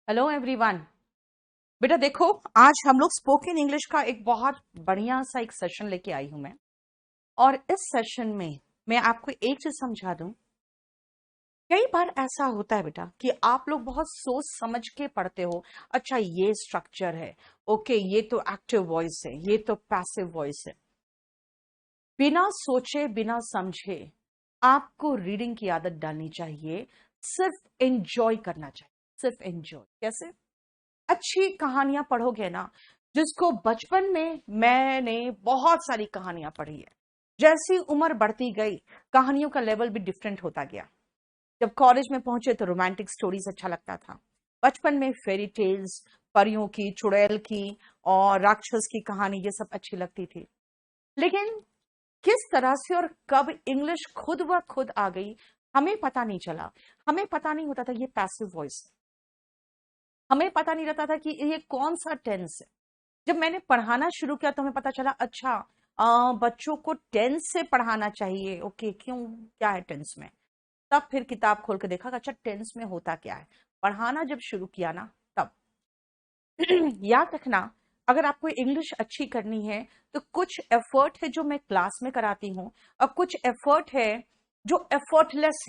Hello everyone. बेटा देखो, आज हम लोग स्पोकन इंग्लिश का एक बहुत बढ़िया सा एक सेशन लेके आई हूं मैं। और इस सेशन में मैं आपको एक चीज समझा दूं। कई बार ऐसा होता है बेटा कि आप लोग बहुत सोच समझ के पढ़ते हो। अच्छा, ये स्ट्रक्चर है, ओके, ये तो एक्टिव वॉइस है, ये तो पैसिव वॉइस है। बिना सोचे बिना समझे आपको रीडिंग की आदत डालनी चाहिए। सिर्फ एंजॉय करना चाहिए, सिर्फ एंजॉय। कैसे? अच्छी कहानियां पढ़ोगे ना, जिसको बचपन में मैंने बहुत सारी कहानियां पढ़ी है। जैसी उम्र बढ़ती गई, कहानियों का लेवल भी डिफरेंट होता गया। जब कॉलेज में पहुंचे तो रोमांटिक स्टोरीज अच्छा लगता था। बचपन में फेरी टेल्स, परियों की, चुड़ैल की और राक्षस की कहानी, ये सब अच्छी लगती थी। लेकिन किस तरह से और कब इंग्लिश खुद ब खुद आ गई, हमें पता नहीं चला। हमें पता नहीं होता था ये पैसिव वॉइस, हमें पता नहीं रहता था कि ये कौन सा टेंस है। जब मैंने पढ़ाना शुरू किया तो हमें पता चला, अच्छा, बच्चों को टेंस से पढ़ाना चाहिए। ओके, क्यों, क्या है टेंस में? तब फिर किताब खोल के देखा, अच्छा टेंस में होता क्या है। पढ़ाना जब शुरू किया ना, तब याद रखना, अगर आपको इंग्लिश अच्छी करनी है तो कुछ एफर्ट है जो मैं क्लास में कराती हूँ, और कुछ एफर्ट है जो एफर्टलेस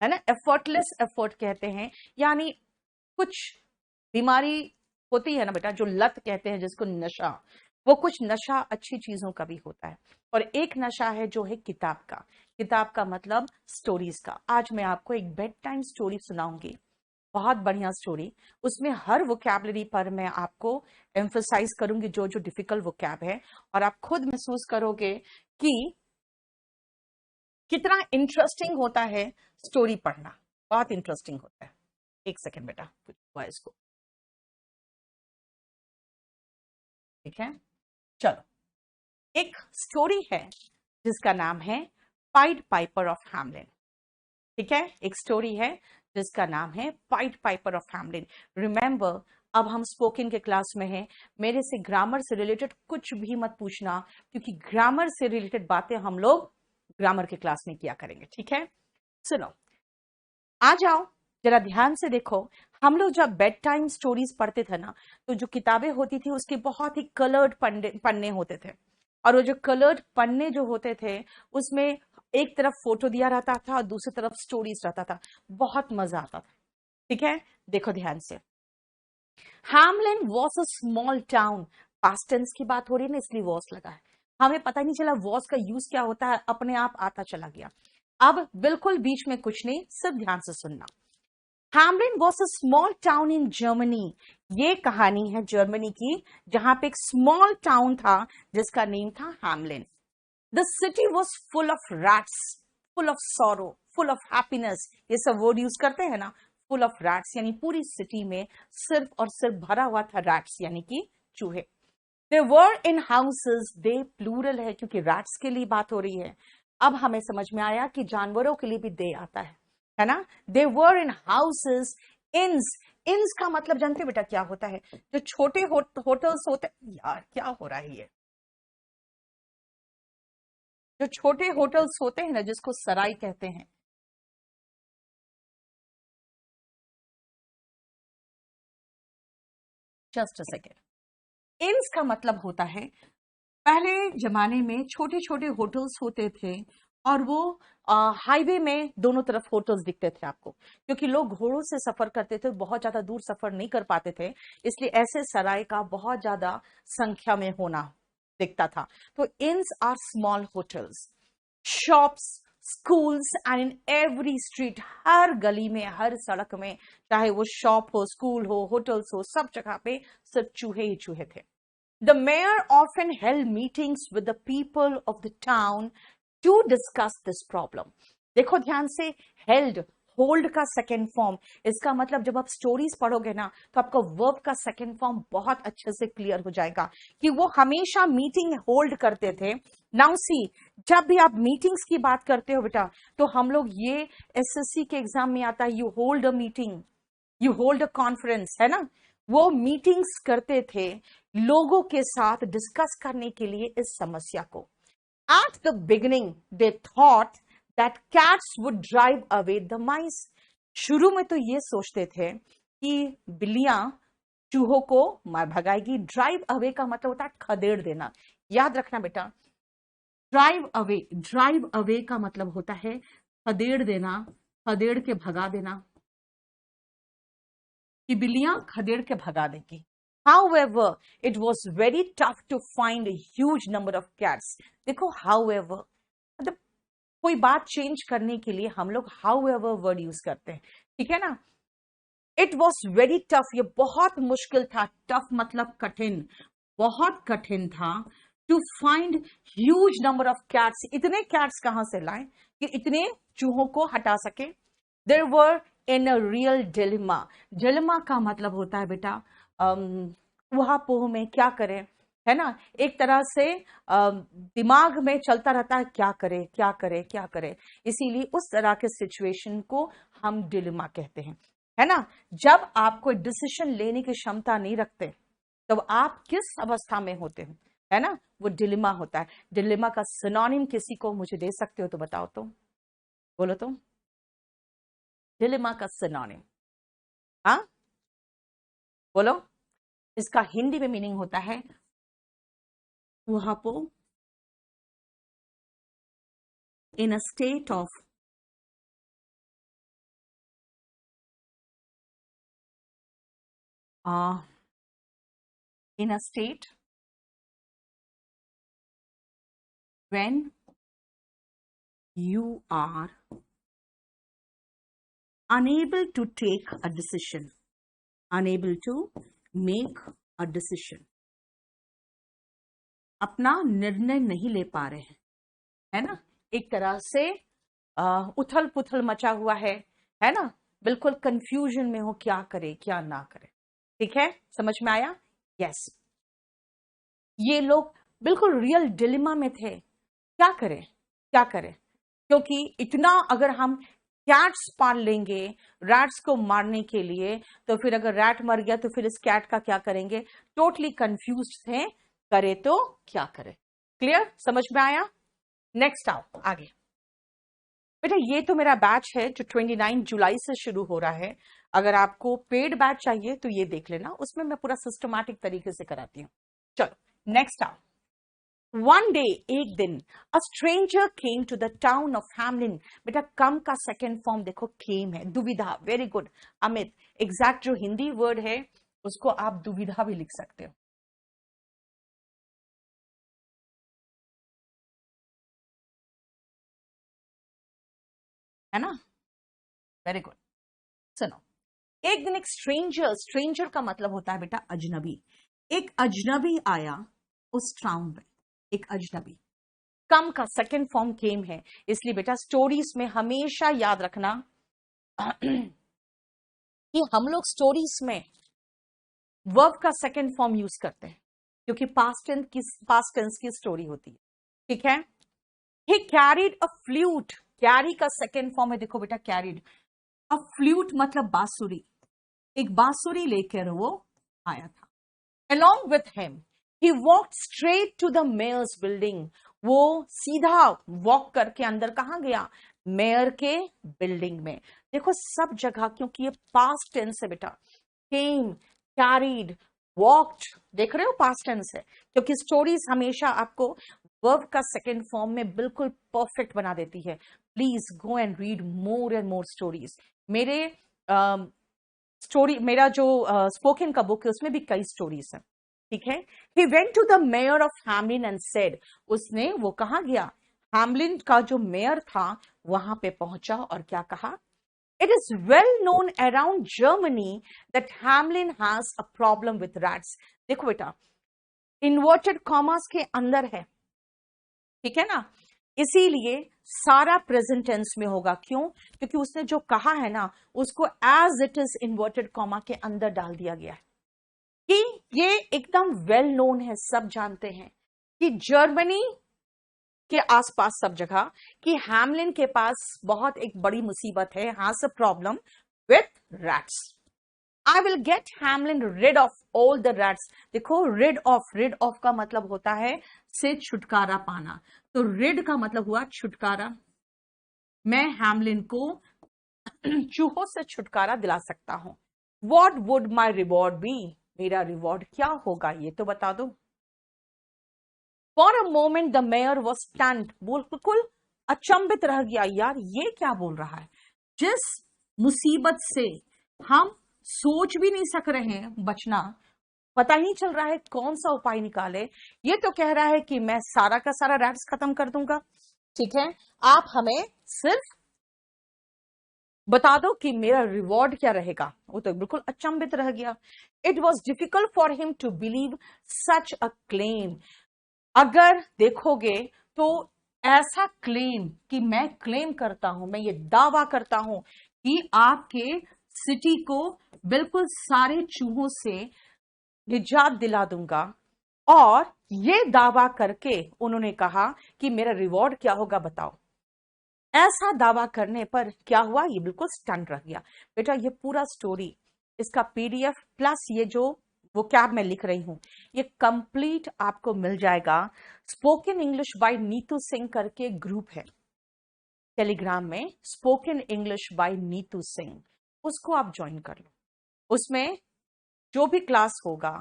है ना। एफर्टलेस एफर्ट कहते हैं, यानी कुछ बीमारी होती है ना बेटा, जो लत कहते हैं जिसको, नशा। वो कुछ नशा अच्छी चीजों का भी होता है, और एक नशा है जो है किताब का। किताब का मतलब स्टोरीज का। आज मैं आपको एक बेड टाइम स्टोरी सुनाऊंगी, बहुत बढ़िया स्टोरी। उसमें हर वोकैबलरी पर मैं आपको एम्फसाइज करूंगी, जो जो डिफिकल्ट वोकैब है, और आप खुद महसूस करोगे कि कितना इंटरेस्टिंग होता है स्टोरी पढ़ना। बहुत इंटरेस्टिंग होता है। एक सेकेंड बेटा, कुछ हुआ इसको। ठीक है, चलो। एक स्टोरी है जिसका नाम है पाइड पाइपर ऑफ हैमलिन। ठीक है, एक स्टोरी है जिसका नाम है pied Piper of Hamelin. Remember, अब हम स्पोकन के क्लास में हैं। मेरे से ग्रामर से रिलेटेड कुछ भी मत पूछना, क्योंकि ग्रामर से रिलेटेड बातें हम लोग ग्रामर के क्लास में किया करेंगे। ठीक है, सुनो, आ जाओ, जरा ध्यान से देखो। हम लोग जब बेड टाइम स्टोरीज पढ़ते थे ना, तो जो किताबें होती थी उसके बहुत ही कलर्ड पन्ने होते थे। और वो जो कलर्ड पन्ने जो होते थे, उसमें एक तरफ फोटो दिया रहता था और दूसरी तरफ स्टोरीज रहता था। बहुत मजा आता था। ठीक है, देखो ध्यान से। Hamelin was a small town. Past tense की बात हो रही है ना, इसलिए वॉस लगा है। हमें पता ही नहीं चला वॉस का यूज क्या होता है, अपने आप आता चला गया। अब बिल्कुल बीच में कुछ नहीं, सिर्फ ध्यान से सुनना। Hamelin was a small town in Germany. ये कहानी है जर्मनी की, जहां पे एक स्मॉल टाउन था जिसका नेम था Hamelin. The city was full of rats, full of sorrow, full of happiness. ये सब वर्ड यूज करते हैं ना। फुल ऑफ रैट्स यानी पूरी सिटी में सिर्फ और सिर्फ भरा हुआ था रैट्स, यानी कि चूहे। दे वर इन हाउसेस, दे प्लूरल है क्योंकि रैट्स के लिए बात हो रही है। अब हमें समझ में आया कि जानवरों के लिए भी दे आता है ना। दे वर इन हाउसेस, इन्स। इन्स का मतलब जानते बेटा क्या होता है? जो छोटे होटल्स होते, यार क्या हो रहा है ये, जो छोटे होटल्स होते हैं ना, जिसको सराय कहते हैं। Just a second. इन्स का मतलब होता है, पहले जमाने में छोटे छोटे होटल्स होते थे, और वो हाईवे में दोनों तरफ होटल्स दिखते थे आपको, क्योंकि लोग घोड़ों से सफर करते थे, बहुत ज्यादा दूर सफर नहीं कर पाते थे। इसलिए ऐसे सराय का बहुत ज्यादा संख्या में होना दिखता था। तो inns are small hotels, shops, schools, and in every street, हर गली में, हर सड़क में, चाहे वो शॉप हो, स्कूल हो, होटल्स हो, सब जगह पे सिर्फ चूहे ही चूहे थे। The mayor often held meetings with the people of the town to discuss this problem. देखो ध्यान से, held, hold का सेकेंड फॉर्म। इसका मतलब जब आप स्टोरीज पढ़ोगे ना, तो आपका वर्ब का सेकेंड फॉर्म बहुत अच्छे से क्लियर हो जाएगा कि वो हमेशा मीटिंग होल्ड करते थे। नाउ सी, जब भी आप मीटिंग्स की बात करते हो बेटा, तो हम लोग ये एसएससी के एग्जाम में आता है, you hold a meeting, you hold a conference, है ना। वो मीटिंग्स करते थे लोगों के साथ डिस्कस करने के लिए इस समस्या को। At the beginning they thought that cats would drive away the माइस। शुरू में तो ये सोचते थे कि बिल्लियां चूहों को भगाएगी। ड्राइव अवे का मतलब होता है खदेड़ देना। याद रखना बेटा, ड्राइव अवे का मतलब होता है खदेड़ देना, खदेड़ के भगा देना, कि बिल्लियां खदेड़ के भगा देंगी। However, it was very tough to find a huge number of cats. देखो however, मतलब कोई बात चेंज करने के लिए हम लोग however वर्ड यूज करते हैं, ठीक है ना। इट वॉज वेरी टफ, ये बहुत मुश्किल था। टफ मतलब कठिन, बहुत कठिन था। To find huge number of cats, इतने कैट्स कहां से लाए कि इतने चूहों को हटा सके। There were in a real dilemma. Dilemma का मतलब होता है बेटा ऊहापोह में, क्या करें, है ना। एक तरह से दिमाग में चलता रहता है क्या करे क्या करे क्या करे, इसीलिए उस तरह के सिचुएशन को हम डिलेमा कहते हैं, है ना। जब आप कोई डिसीजन लेने की क्षमता नहीं रखते तब तो आप किस अवस्था में होते हो, है ना, वो डिलेमा होता है। डिलेमा का सिनोनिम किसी को मुझे दे सकते हो तो बताओ, तो बोलो तो डिलेमा का सिनोनिम, हाँ बोलो। इसका हिंदी में मीनिंग होता है ऊहापोह, in a state of in a state when you are unable to take a decision, unable to make a decision, अपना निर्णय नहीं ले पा रहे हैं, है ना। एक तरह से उथल पुथल मचा हुआ है ना, बिल्कुल कंफ्यूजन में हो, क्या करे क्या ना करे। ठीक है, समझ में आया। यस, ये लोग बिल्कुल रियल डिलेमा में थे, क्या करें क्या करें, क्योंकि इतना अगर हम कैट्स पाल लेंगे रैट्स को मारने के लिए, तो फिर अगर रैट मर गया तो फिर इस कैट का क्या करेंगे। टोटली कंफ्यूज थे, करे तो क्या करे। क्लियर, समझ में आया। नेक्स्ट आओ आगे। बेटा ये तो मेरा बैच है जो 29 जुलाई से शुरू हो रहा है। अगर आपको पेड बैच चाहिए तो ये देख लेना, उसमें मैं पूरा सिस्टमैटिक तरीके से कराती हूँ। चलो नेक्स्ट आओ। वन डे, एक दिन, a stranger came to the town of Hamelin. बेटा कम का सेकेंड फॉर्म देखो केम है, दुविधा। वेरी गुड अमित, एग्जैक्ट जो हिंदी वर्ड है उसको आप दुविधा भी लिख सकते हो, है ना। Very good. सुनो, एक दिन एक स्ट्रेंजर, स्ट्रेंजर का मतलब होता है बेटा अजनबी। एक अजनबी आया उस टाउन में, एक अजनबी। कम का सेकेंड फॉर्म केम है, इसलिए बेटा स्टोरीज में हमेशा याद रखना कि हम लोग स्टोरीज में वर्ब का सेकेंड फॉर्म यूज करते हैं, क्योंकि पास्ट टेंस की स्टोरी होती है। ठीक है। ही कैरीड अ फ्लूट, कैरी का सेकेंड फॉर्म है, देखो बेटा कैरीड। अ फ्लूट मतलब बांसुरी, एक बांसुरी लेकर वो आया था। Along with him, he walked straight to the mayor's building. वो सीधा वॉक करके अंदर कहां गया, मेयर के बिल्डिंग में। देखो सब जगह, क्योंकि ये पास्ट टेंस है बेटा, came, carried, walked, देख रहे हो पास्ट टेंस है, क्योंकि स्टोरीज हमेशा आपको वर्ब का सेकेंड फॉर्म में बिल्कुल परफेक्ट बना देती है। Please go and read more and more stories. मेरे स्टोरी, मेरा जो स्पोकन का बुक है उसमें भी कई स्टोरीज है। ठीक है। He went to the mayor of Hamelin and said, उसने वो कहा गया, हैमलिन का जो मेयर था वहां पे पहुंचा और क्या कहा। It is well known around Germany that Hamelin has a problem with rats. देखो बेटा इन्वर्टेड कॉमर्स के अंदर है, ठीक है ना, इसीलिए सारा प्रेजेंट टेंस में होगा। क्यों, क्योंकि उसने जो कहा है ना उसको as it is inverted comma के अंदर डाल दिया गया है, कि ये एकदम वेल नोन है, सब जानते हैं कि जर्मनी के आसपास सब जगह कि हैमलिन के पास बहुत एक बड़ी मुसीबत है, has a problem with rats. I will get Hamelin rid of all the rats. देखो रिड ऑफ का मतलब होता है से छुटकारा पाना, तो रिड का मतलब हुआ छुटकारा। मैं हैमलिन को चूहों से छुटकारा दिला सकता हूं। What would my reward be, मेरा रिवॉर्ड क्या होगा ये तो बता दो। For a moment the mayor was stunned, बिल्कुल अचंभित रह गया, यार ये क्या बोल रहा है। जिस मुसीबत से हम सोच भी नहीं सक रहे हैं बचना, पता ही नहीं चल रहा है कौन सा उपाय निकाले, ये तो कह रहा है कि मैं सारा का सारा रैट्स खत्म कर दूंगा। ठीक है, आप हमें सिर्फ बता दो कि मेरा रिवॉर्ड क्या रहेगा। वो तो बिल्कुल अचंभित रह गया। It was difficult for him to believe such a claim. अगर देखोगे तो ऐसा क्लेम कि मैं क्लेम करता हूं, मैं ये दावा करता हूं कि आपके सिटी को बिल्कुल सारे चूहों से निजात दिला दूंगा, और ये दावा करके उन्होंने कहा कि मेरा रिवॉर्ड क्या होगा बताओ। ऐसा दावा करने पर क्या हुआ, ये बिल्कुल स्टन रह गया। बेटा ये पूरा स्टोरी, इसका पीडीएफ प्लस ये जो वो क्या मैं लिख रही हूं, ये कंप्लीट आपको मिल जाएगा। Spoken English by Neetu Singh करके ग्रुप है टेलीग्राम में, spoken English by Neetu Singh, उसको आप ज्वाइन कर लो। उसमें जो भी क्लास होगा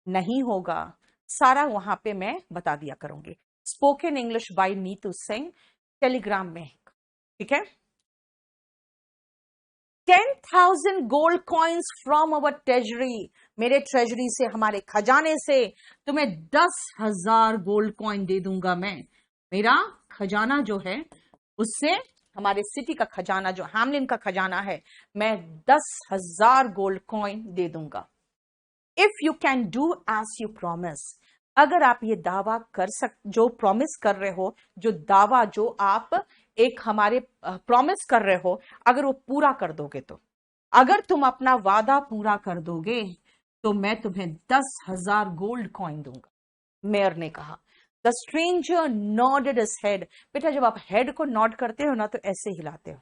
नहीं होगा सारा वहां पे मैं बता दिया करूंगी। Spoken English by Neetu Singh Telegram में, ठीक है। 10,000 gold coins from our treasury, मेरे ट्रेजरी से, हमारे खजाने से तुम्हें 10,000 गोल्ड कॉइन दे दूंगा मैं। मेरा खजाना जो है उससे, हमारे सिटी का खजाना जो हैमलिन का खजाना है, मैं 10,000 गोल्ड कॉइन दे दूंगा। If you can do as you promise, अगर आप ये दावा कर जो प्रॉमिस कर रहे हो, जो दावा जो आप एक हमारे प्रॉमिस कर रहे हो, अगर वो पूरा कर दोगे तो, अगर तुम अपना वादा पूरा कर दोगे तो मैं तुम्हें 10,000 गोल्ड कॉइन दूंगा, मेयर ने कहा। The stranger nodded his head. बेटा जब आप हेड को नॉड करते हो ना तो ऐसे हिलाते हो,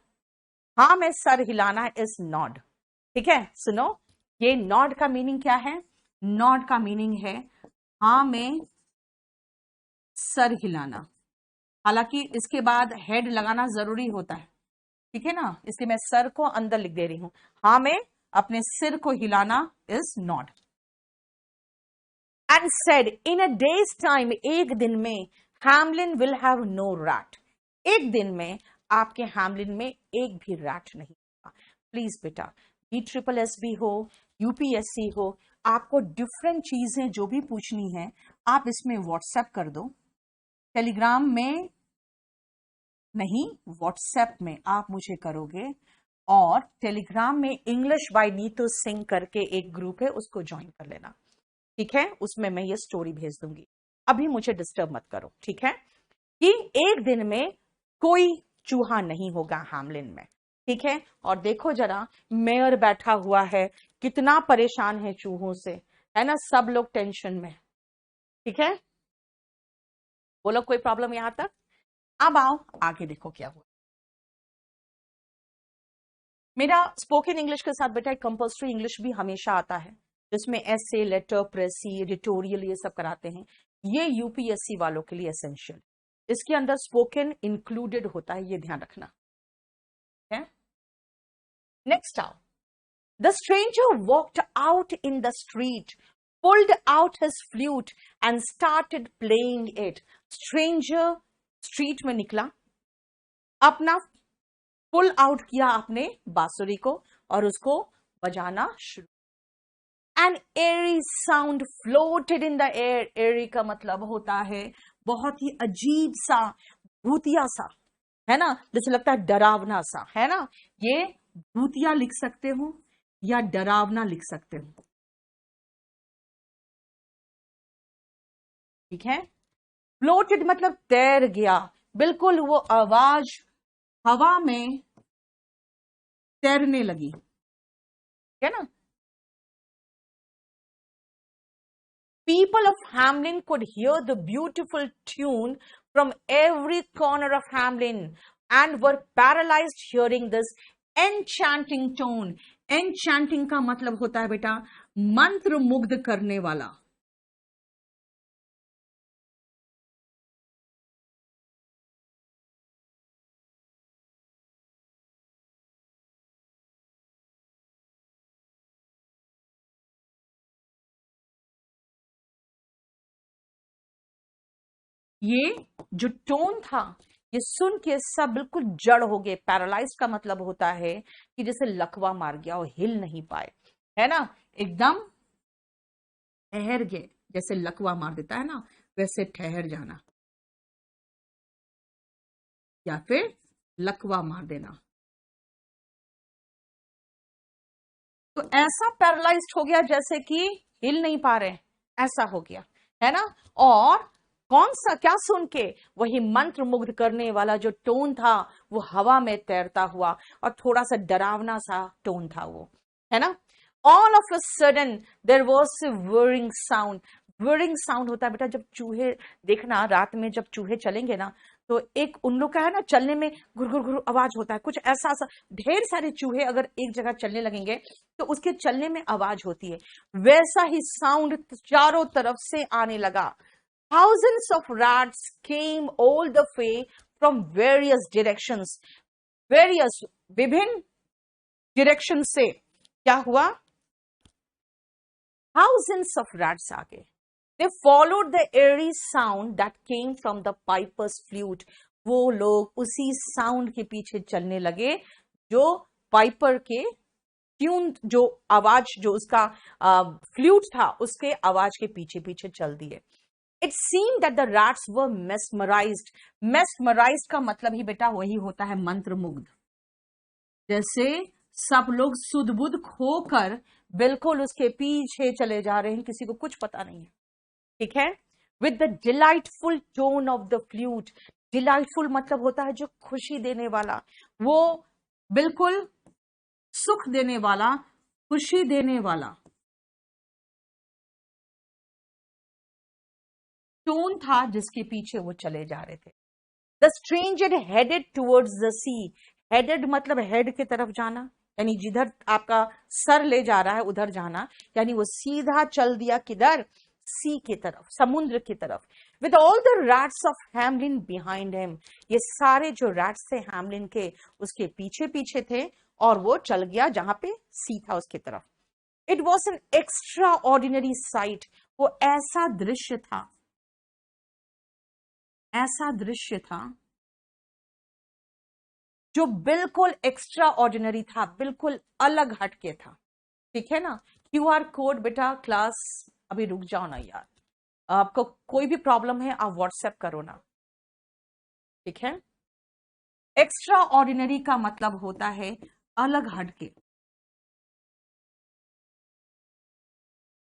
हाँ मैं सर हिलाना इज नॉड। ठीक है, सुनो, ये नॉड का मीनिंग क्या है। नॉड का मीनिंग है हाँ में सर हिलाना, हालांकि इसके बाद हेड लगाना जरूरी होता है, ठीक है ना, इसलिए मैं सर को अंदर लिख दे रही हूं। हाँ में अपने सिर को हिलाना is nod. And said in a day's time, एक दिन में, Hamelin will have no rat, एक दिन में आपके हैमलिन में एक भी रैट नहीं होगा। प्लीज बेटा, BSSB हो, यूपीएससी हो, आपको डिफरेंट चीजें जो भी पूछनी है आप इसमें व्हाट्सएप कर दो। टेलीग्राम में नहीं, व्हाट्सएप में आप मुझे करोगे, और टेलीग्राम में इंग्लिश बाय नीतू सिंह करके एक ग्रुप है, उसको ज्वाइन कर लेना। ठीक है, उसमें मैं ये स्टोरी भेज दूंगी। अभी मुझे डिस्टर्ब मत करो, ठीक है, कि एक दिन में कोई चूहा नहीं होगा हैमलिन में। ठीक है, और देखो जरा, मेयर बैठा हुआ है, कितना परेशान है चूहों से, है ना, सब लोग टेंशन में। ठीक है, बोलो कोई प्रॉब्लम यहां तक। अब आओ आगे देखो क्या हुआ। मेरा स्पोकन इंग्लिश के साथ बेटा कंपल्सरी इंग्लिश भी हमेशा आता है, जिसमें एसे, लेटर, प्रेसी, एडिटोरियल ये सब कराते हैं। ये यूपीएससी वालों के लिए एसेंशियल, इसके अंदर स्पोकन इंक्लूडेड होता है, ये ध्यान रखना है। नेक्स्ट आओ। The stranger walked out in the street, pulled out his flute and started playing it. Stranger street में निकला, अपना पुल आउट किया अपने बांसुरी को और उसको बजाना शुरू। An eerie sound floated in the air, eerie का मतलब होता है बहुत ही अजीब सा, भूतिया सा, है ना, जैसे लगता है डरावना सा, है ना, ये भूतिया लिख सकते हो या डरावना लिख सकते हो। ठीक है, फ्लोटेड मतलब तैर गया, बिल्कुल वो आवाज हवा में तैरने लगी, है ना। People of Hamlin could hear the beautiful tune from every corner of Hamlin and were paralyzed hearing this enchanting tone. Enchanting का मतलब होता है बेटा मंत्र मुग्ध करने वाला। ये जो टोन था, ये सुन के सब बिल्कुल जड़ हो गए। पैरालाइज का मतलब होता है कि जैसे लकवा मार गया और हिल नहीं पाए, है ना, एकदम ठहर गए। जैसे लकवा मार देता है ना, वैसे ठहर जाना या फिर लकवा मार देना। तो ऐसा पैरालाइज्ड हो गया जैसे कि हिल नहीं पा रहे, ऐसा हो गया, है ना। और कौन सा, क्या सुन के? वही मंत्र मुग्ध करने वाला जो टोन था, वो हवा में तैरता हुआ और थोड़ा सा डरावना सा टोन था वो, है ना। All of a sudden there was a whirring sound. whirring sound होता है बेटा जब चूहे, देखना रात में जब चूहे चलेंगे ना, तो एक उन लोग का है ना, चलने में घुर घुर घुर आवाज होता है, कुछ ऐसा ऐसा। ढेर सारे चूहे अगर एक जगह चलने लगेंगे तो उसके चलने में आवाज होती है, वैसा ही साउंड चारों तरफ से आने लगा। Thousands of rats came all the way from various directions. Various, विभिन्न डायरेक्शन से क्या हुआ? Thousands of rats आ गए। They followed the eerie sound that came from the piper's flute. वो लोग उसी साउंड के पीछे चलने लगे जो पाइपर के ट्यून, जो आवाज, जो उसका फ्लूट था, उसके आवाज के पीछे पीछे चल दिए। It seemed that the rats were mesmerized. Mesmerized का मतलब ही बेटा वही होता है मंत्रमुग्ध। जैसे सब लोग सुध बुध खोकर बिल्कुल उसके पीछे चले जा रहे हैं, किसी को कुछ पता नहीं है, ठीक है। With the delightful tone of the flute. Delightful मतलब होता है जो खुशी देने वाला, वो बिल्कुल सुख देने वाला, खुशी देने वाला टोन था जिसके पीछे वो चले जा रहे थे। The stranger headed towards the sea. Headed मतलब हेड की तरफ जाना, यानी जिधर आपका सर ले जा रहा है उधर जाना, यानी वो सीधा चल दिया किधर? सी की तरफ, समुद्र की तरफ। With all the rats of Hamlin behind him. ये सारे जो रैट्स थे हैमलिन के, उसके पीछे पीछे थे, और वो चल गया जहां पे सी था उसकी तरफ। It was an extraordinary sight. वो ऐसा दृश्य था, ऐसा दृश्य था जो बिल्कुल एक्स्ट्रा ऑर्डिनरी था, बिल्कुल अलग हटके था, ठीक है ना। QR कोड बेटा क्लास, अभी रुक जाओ ना यार, आपको कोई भी प्रॉब्लम है आप व्हाट्सएप करो ना, ठीक है। एक्स्ट्रा ऑर्डिनरी का मतलब होता है अलग हटके,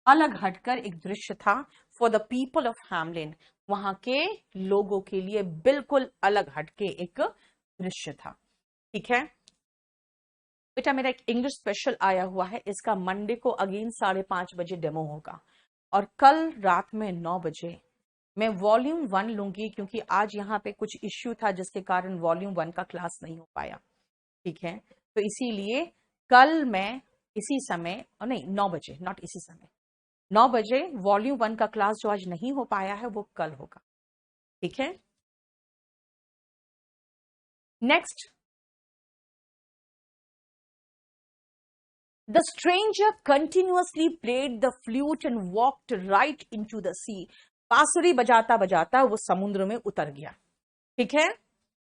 अलग हटकर एक दृश्य था। For the people of Hamelin, वहां के लोगों के लिए बिल्कुल अलग हटके एक दृश्य था, ठीक है। बेटा मेरा एक इंग्लिश स्पेशल आया हुआ है, इसका मंडे को अगेन 5:30 बजे डेमो होगा, और कल रात में 9 बजे मैं वॉल्यूम 1 लूंगी, क्योंकि आज यहाँ पे कुछ इश्यू था जिसके कारण वॉल्यूम 1 का क्लास नहीं हो पाया, ठीक है। तो इसीलिए कल मैं इसी समय, और नहीं 9 बजे, नॉट इसी समय, 9 बजे वॉल्यूम 1 का क्लास जो आज नहीं हो पाया है वो कल होगा, ठीक है। Next, the stranger continuously played the flute and walked right into the sea. बांसुरी बजाता बजाता वो समुद्र में उतर गया, ठीक है।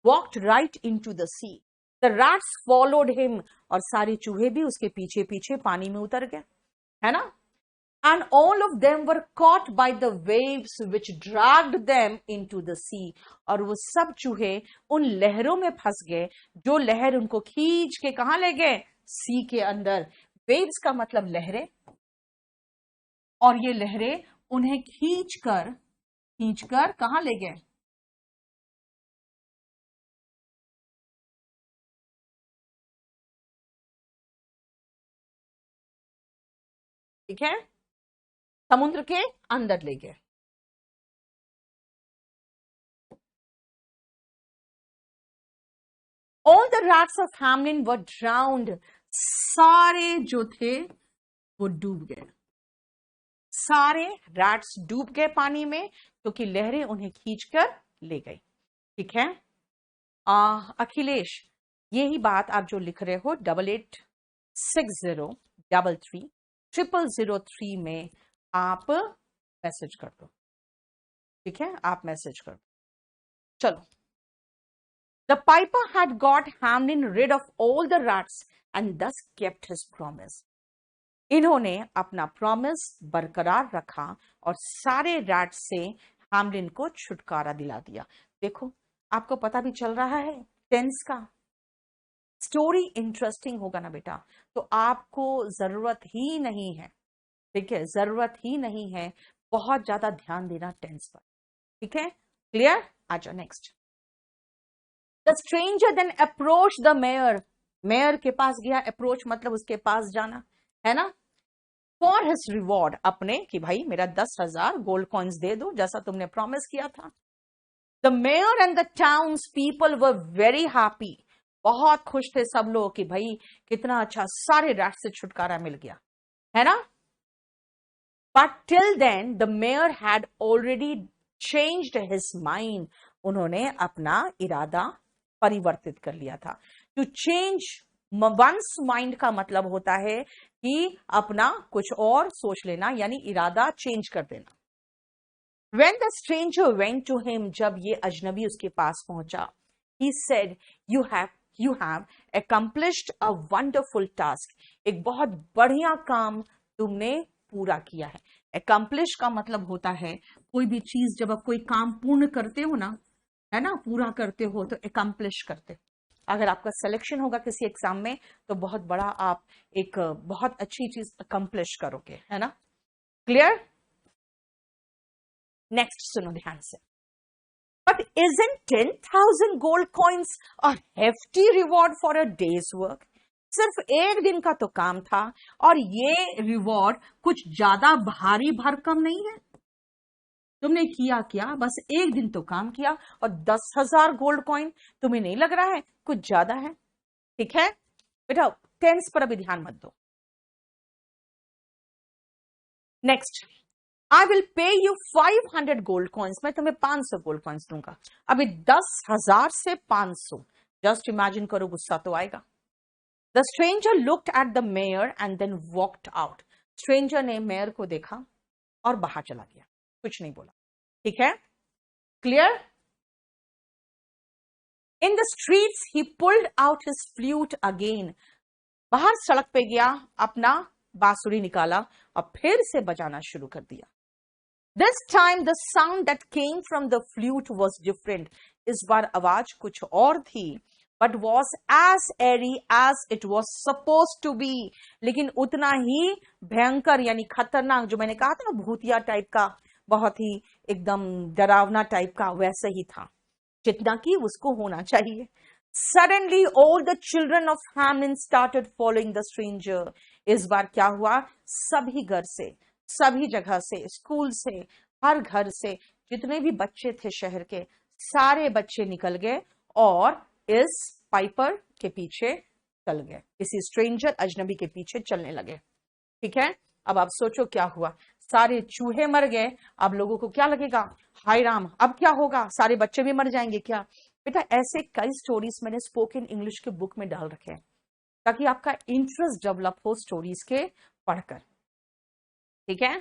Walked right into the sea. The rats followed him. और सारे चूहे भी उसके पीछे पीछे पानी में उतर गए, है ना। And all of them were caught by the waves which dragged them into the sea. और वो सब चूहे उन लहरों में फंस गए, जो लहर उनको खींच के कहां ले गए? सी के अंदर। वेव्स का मतलब लहरें, और ये लहरें उन्हें खींचकर कहां ले गए? ठीक है, समुद्र के अंदर ले गए। All the rats of Hamlin were drowned. सारे जो थे वो डूब गए, सारे रैट्स डूब गए पानी में, क्योंकि लहरें उन्हें खींचकर ले गई, ठीक है। अखिलेश, यही बात आप जो लिख रहे हो 8860333003 में आप मैसेज कर दो, ठीक है, आप मैसेज कर दो। चलो, the Piper had got Hamlin rid of all the rats and thus kept his promise. इन्होंने अपना प्रॉमिस बरकरार रखा और सारे रैट से हैमलिन को छुटकारा दिला दिया। देखो, आपको पता भी चल रहा है टेंस का। स्टोरी इंटरेस्टिंग होगा ना बेटा, तो आपको जरूरत ही नहीं है, ठीक है, जरूरत ही नहीं है बहुत ज्यादा ध्यान देना टेंस पर, ठीक है, क्लियर। आ जाओ next. The stranger then approach the mayor, mayor के पास गया, अप्रोच मतलब उसके पास जाना, है ना। फॉर हिज रिवॉर्ड, अपने कि भाई मेरा 10,000 गोल्ड कॉइन्स दे दो जैसा तुमने प्रॉमिस किया था। The mayor and the towns people were very happy, बहुत खुश थे सब लोग कि भाई कितना अच्छा, सारे रैट से छुटकारा मिल गया, है ना। But till then the mayor had already changed his mind, उन्होंने अपना इरादा परिवर्तित कर लिया था। टू चेंज वंस माइंड का मतलब होता है कि अपना कुछ और सोच लेना, यानी इरादा चेंज कर देना। When the stranger went to him, जब ये अजनबी उसके पास पहुंचा, he said, you have accomplished a wonderful task. एक बहुत बढ़िया काम तुमने पूरा किया है। Accomplish का मतलब होता है कोई भी चीज, जब आप कोई काम पूर्ण करते हो ना, है ना, पूरा करते हो तो accomplish करते हो। अगर आपका सिलेक्शन होगा किसी एग्जाम में तो बहुत बड़ा आप एक बहुत अच्छी चीज accomplish करोगे, है ना, क्लियर। नेक्स्ट सुनो ध्यान से। But isn't 10,000 gold coins a hefty reward for a day's work? सिर्फ एक दिन का तो काम था और ये रिवॉर्ड कुछ ज्यादा भारी भरकम नहीं है। तुमने किया क्या, बस एक दिन तो काम किया और 10,000 गोल्ड कॉइन, तुम्हें नहीं लग रहा है कुछ ज्यादा है, ठीक है बेटा। टेंस पर अभी ध्यान मत दो। Next, I will pay you 500 gold coins, मैं तुम्हें 500 गोल्ड कॉइन्स दूंगा। अभी 10,000 से 500, जस्ट इमेजिन करो, गुस्सा तो आएगा। The stranger looked at the mayor and then walked out, stranger ने मेयर को देखा और बाहर चला गया, कुछ नहीं बोला, ठीक है, clear. In the streets he pulled out his flute again, बाहर सड़क पे गया, अपना बांसुरी निकाला और फिर से बजाना शुरू कर दिया। This time the sound that came from the flute was different. इस बार आवाज कुछ और थी, but was as airy as it was supposed to be. लेकिन उतना ही भयंकर यानी खतरनाक, जो मैंने कहा था ना भूतिया टाइप का, बहुत ही एकदम डरावना टाइप का, वैसे ही था जितना कि उसको होना चाहिए। Suddenly all the children of Hamlin started following the stranger. इस बार क्या हुआ, सभी घर से, सभी जगह से, स्कूल से, हर घर से जितने भी बच्चे थे शहर के, सारे बच्चे निकल गए और इस पाइपर के पीछे चल गए, किसी स्ट्रेंजर अजनबी के पीछे चलने लगे, ठीक है। अब आप सोचो क्या हुआ, सारे चूहे मर गए। अब लोगों को क्या लगेगा, हाय राम, अब क्या होगा, सारे बच्चे भी मर जाएंगे क्या। बेटा ऐसे कई स्टोरीज मैंने स्पोकन इंग्लिश के बुक में डाल रखे हैं ताकि आपका इंटरेस्ट डेवलप हो स्टोरीज के पढ़कर, ठीक है।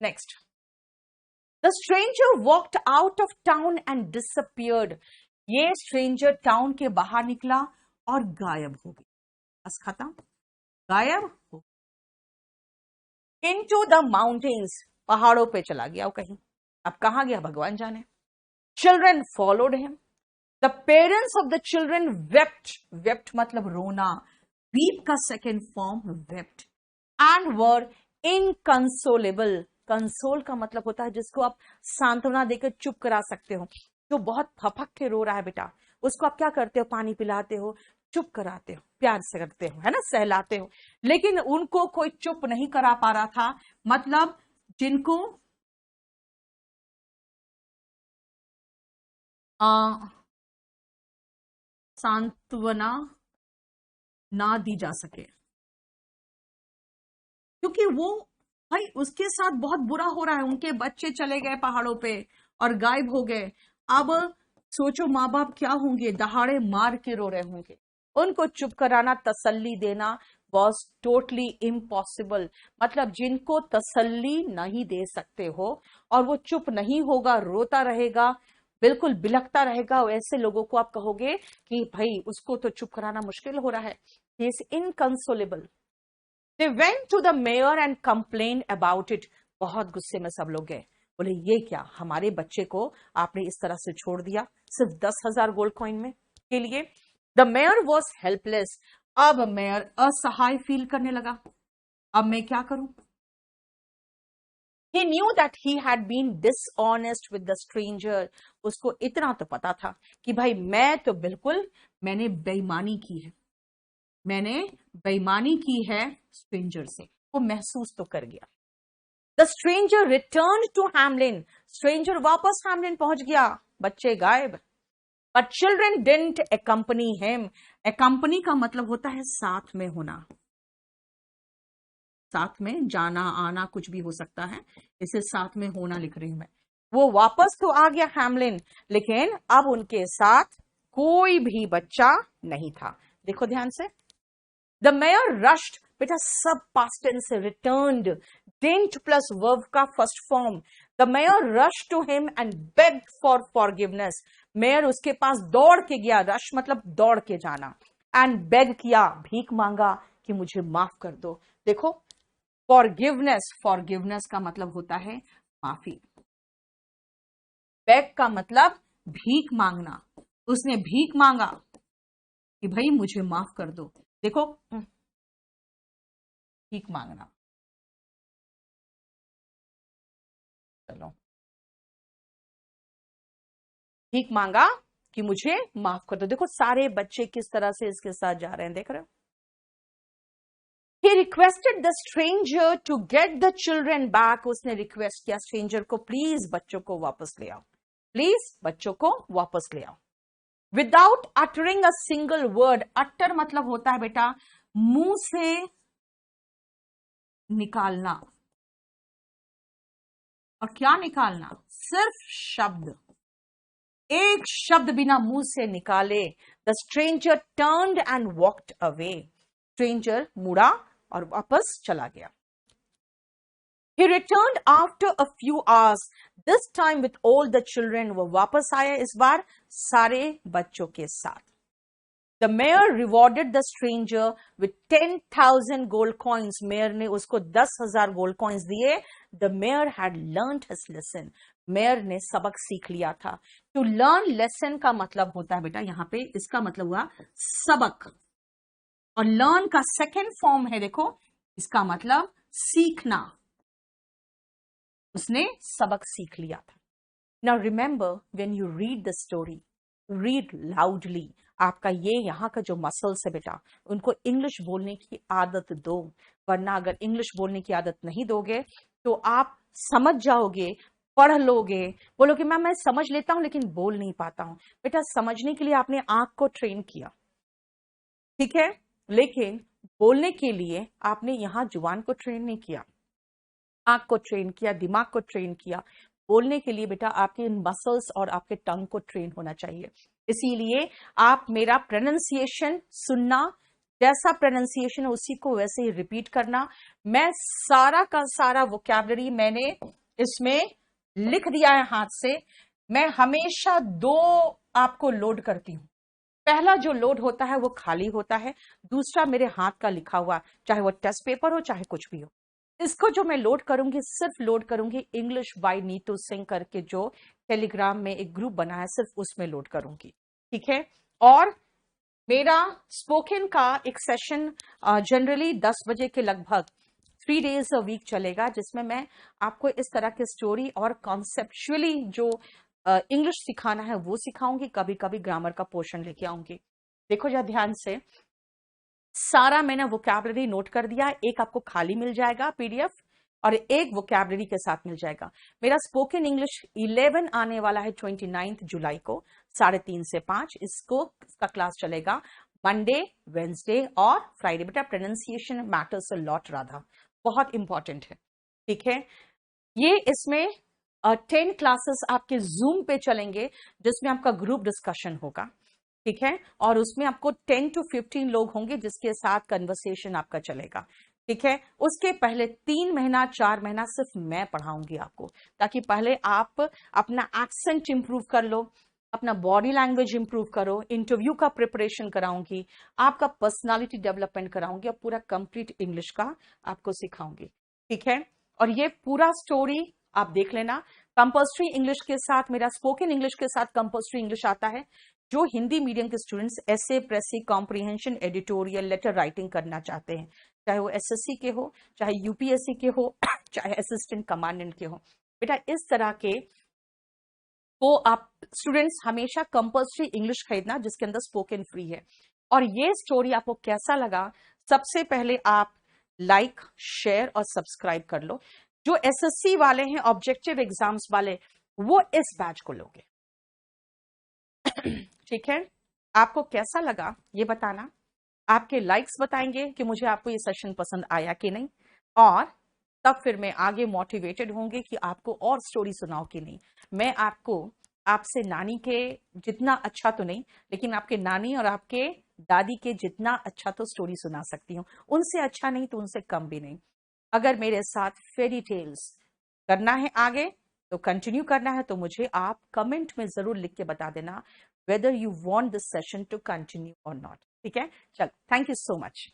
Next, the stranger walked out of town and disappeared, ये स्ट्रेंजर टाउन के बाहर निकला और गायब हो गया, बस खत्म, गायब हो। इनटू द माउंटेन्स, पहाड़ों पे चला गया वो कहीं, अब कहां गया भगवान जाने। Children followed him, the parents of the children wept, wept मतलब रोना, वीप का second form wept, and were inconsolable, console का मतलब होता है जिसको आप सांत्वना देकर चुप करा सकते हो। जो बहुत फपक के रो रहा है बेटा, उसको आप क्या करते हो, पानी पिलाते हो, चुप कराते हो, प्यार से करते हो, है ना, सहलाते हो। लेकिन उनको कोई चुप नहीं करा पा रहा था, मतलब जिनको सांत्वना ना दी जा सके, क्योंकि वो भाई उसके साथ बहुत बुरा हो रहा है, उनके बच्चे चले गए पहाड़ों पे और गायब हो गए। अब सोचो माँ बाप क्या होंगे, दहाड़े मार के रो रहे होंगे। उनको चुप कराना, तसल्ली देना वॉज टोटली इम्पॉसिबल, मतलब जिनको तसल्ली नहीं दे सकते हो और वो चुप नहीं होगा, रोता रहेगा, बिल्कुल बिलखता रहेगा, ऐसे लोगों को आप कहोगे कि भाई उसको तो चुप कराना मुश्किल हो रहा है, he is inconsolable. They went to the mayor and complain about it. बहुत गुस्से में सब लोग गए, बोले ये क्या, हमारे बच्चे को आपने इस तरह से छोड़ दिया सिर्फ 10,000 गोल्ड कॉइन में के लिए। The mayor was helpless. अब मेयर असहाय फील करने लगा, अब मैं क्या करूं। He knew that he had been dishonest with the stranger. उसको इतना तो पता था कि भाई मैं तो बिल्कुल, मैंने बेईमानी की है, मैंने बेईमानी की है स्ट्रेंजर से, वो महसूस तो कर गया। The stranger return to Hamelin. Stranger वापस हैमलिन पहुंच गया, बच्चे गायब। But children didn't accompany him। accompany का मतलब होता है साथ में होना, साथ में जाना आना कुछ भी हो सकता है, इसे साथ में होना लिख रही हूं मैं। वो वापस तो आ गया हैमलिन, लेकिन अब उनके साथ कोई भी बच्चा नहीं था। देखो ध्यान से, द मेयर रश्ड। बेटा सब पास्ट टेंस से, रिटर्न्ड डिडंट प्लस वर्ब का first form. The mayor rush to him and begged for forgiveness. Mayor उसके पास दौड़ के गया, रश मतलब दौड़ के जाना, एंड बेग किया, भीख मांगा कि मुझे माफ कर दो। देखो फॉरगिवनेस, फॉरगिवनेस का मतलब होता है माफी, बेग का मतलब भीख मांगना। उसने भीख मांगा कि भाई मुझे माफ कर दो। देखो भीख मांगना, चलो भीख मांगा कि मुझे माफ कर दो। देखो सारे बच्चे किस तरह से इसके साथ जा रहे हैं, देख रहे हो। He requested the stranger to get the children back। उसने रिक्वेस्ट किया स्ट्रेंजर को, प्लीज बच्चों को वापस ले आओ, प्लीज बच्चों को वापस ले आओ। Without uttering a single word. Utter मतलब होता है बेटा मुंह से निकालना, और क्या निकालना, सिर्फ शब्द, एक शब्द बिना मुंह से निकाले। The stranger turned and walked away. Stranger मुड़ा और वापस चला गया। He returned after a few hours, this time with all the children। वो वापस आया इस बार सारे बच्चों के साथ। The mayor rewarded the stranger with 10,000 gold coins। Mayor ने उसको 10,000 गोल्ड कॉइन्स दिए। The mayor had learned his lesson। Mayor ने सबक सीख लिया था। To learn lesson का मतलब होता है बेटा, यहां पे इसका मतलब हुआ सबक, और लर्न का सेकेंड फॉर्म है, देखो इसका मतलब सीखना। उसने सबक सीख लिया था। Now remember when you read the story, read loudly. आपका ये यहाँ का जो मसल्स है बेटा, उनको इंग्लिश बोलने की आदत दो, वरना अगर इंग्लिश बोलने की आदत नहीं दोगे तो आप समझ जाओगे, पढ़ लोगे, बोलोगे मैम मैं समझ लेता हूं लेकिन बोल नहीं पाता हूं। बेटा समझने के लिए आपने आंख को ट्रेन किया, ठीक है, लेकिन बोलने के लिए आपने यहां जुबान को ट्रेन नहीं किया, आंख को ट्रेन किया, दिमाग को ट्रेन किया। बोलने के लिए बेटा आपके मसल्स और आपके टंग को ट्रेन होना चाहिए। इसीलिए आप मेरा प्रोनाउंसिएशन सुनना, जैसा प्रोनाउंसिएशन है उसी को वैसे ही रिपीट करना। मैं सारा का सारा वोकैबुलरी मैंने इसमें लिख दिया है हाथ से। मैं हमेशा दो आपको लोड करती हूं। पहला जो लोड होता है वो खाली होता है, दूसरा मेरे हाथ का लिखा हुआ, चाहे वो टेस्ट पेपर हो चाहे कुछ भी हो। इसको जो मैं लोड करूंगी, सिर्फ लोड करूंगी इंग्लिश बाय नीतू सिंह करके जो टेलीग्राम में एक ग्रुप बना है, सिर्फ उसमें लोड करूंगी, ठीक है। और मेरा स्पोकन का एक सेशन जनरली 10 बजे के लगभग 3 days अ वीक चलेगा, जिसमें मैं आपको इस तरह की स्टोरी और कॉन्सेप्चुअली जो इंग्लिश सिखाना है वो सिखाऊंगी। कभी कभी ग्रामर का पोर्शन लेके आऊंगी। देखो जरा ध्यान से, सारा मैंने वोकैबुलरी नोट कर दिया। एक आपको खाली मिल जाएगा पीडीएफ और एक वोकैबुलरी के साथ मिल जाएगा। मेरा स्पोकन इंग्लिश 11 आने वाला है 29 जुलाई को 3:30 से 5। इसका क्लास चलेगा मंडे, वेंसडे और फ्राइडे। बेटा pronunciation matters a lot Radha, बहुत इंपॉर्टेंट है, ठीक है। ये इसमें 10 क्लासेस आपके जूम पे चलेंगे, जिसमें आपका ग्रुप डिस्कशन होगा, ठीक है, और उसमें आपको 10 to 15 लोग होंगे जिसके साथ कन्वर्सेशन आपका चलेगा। ठीक है। उसके पहले 3 महीना 4 महीना सिर्फ मैं पढ़ाऊंगी आपको, ताकि पहले आप अपना एक्सेंट इंप्रूव कर लो, अपना बॉडी लैंग्वेज इंप्रूव करो, इंटरव्यू का प्रिपरेशन कराऊंगी, आपका पर्सनालिटी डेवलपमेंट कराऊंगी और पूरा कंप्लीट इंग्लिश का आपको सिखाऊंगी। ठीक है। और ये पूरा स्टोरी आप देख लेना। कंपल्सरी इंग्लिश के साथ, मेरा स्पोकन इंग्लिश के साथ कंपल्सरी इंग्लिश आता है। जो हिंदी मीडियम के स्टूडेंट्स ऐसे प्रेसी कॉम्प्रिहेंशन एडिटोरियल लेटर राइटिंग करना चाहते हैं, चाहे वो एसएससी के हो, चाहे यूपीएससी के हो, चाहे असिस्टेंट कमांडेंट के हो, बेटा इस तरह के तो आप स्टूडेंट्स हमेशा कंपल्सरी इंग्लिश खरीदना जिसके अंदर स्पोकन फ्री है। और ये स्टोरी आपको कैसा लगा, सबसे पहले आप लाइक शेयर और सब्सक्राइब कर लो। जो एसएससी वाले हैं, ऑब्जेक्टिव एग्जाम्स वाले, वो इस बैच को लोगे। ठीक है। आपको कैसा लगा ये बताना, आपके लाइक्स बताएंगे कि मुझे आपको ये सेशन पसंद आया कि नहीं, और तब फिर मैं आगे मोटिवेटेड होंगे कि आपको और स्टोरी सुनाओ कि नहीं। मैं आपको आपसे नानी के जितना अच्छा तो नहीं, लेकिन आपके नानी और आपके दादी के जितना अच्छा तो स्टोरी सुना सकती हूँ। उनसे अच्छा नहीं तो उनसे कम भी नहीं। अगर मेरे साथ फेरी टेल्स करना है आगे, तो कंटिन्यू करना है, तो मुझे आप कमेंट में जरूर लिख के बता देना whether you want this session to continue or not। ठीक है। चलो, थैंक यू सो मच।